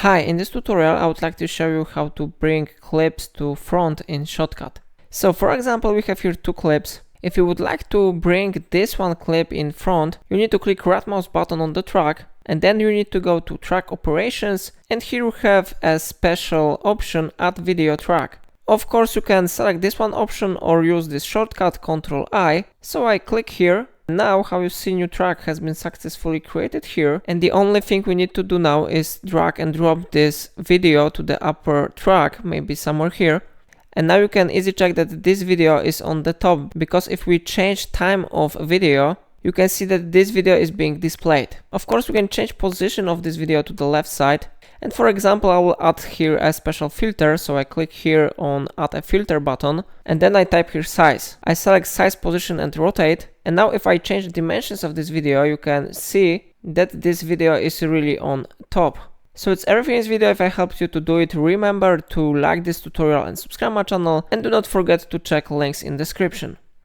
Hi, in this tutorial I would like to show you how to bring clips to front in Shotcut. So for example, we have here two clips. If you would like to bring this one clip in front, you need to click right mouse button on the track, and then you need to go to track operations, and here you have a special option, add video track. Of course you can select this one option or use this shortcut Ctrl+I. So I click here. Now how you see new track has been successfully created here, and the only thing we need to do now is drag and drop this video to the upper track, maybe somewhere here. And now you can easily check that this video is on the top, because if we change time of video, you can see that this video is being displayed. Of course we can change position of this video to the left side. And for example, I will add here a special filter, so I click here on add a filter button, and then I type here size. I select size, position and rotate, and now if I change the dimensions of this video, you can see that this video is really on top. So it's everything in this video. If I helped you to do it, remember to like this tutorial and subscribe my channel, and do not forget to check links in description.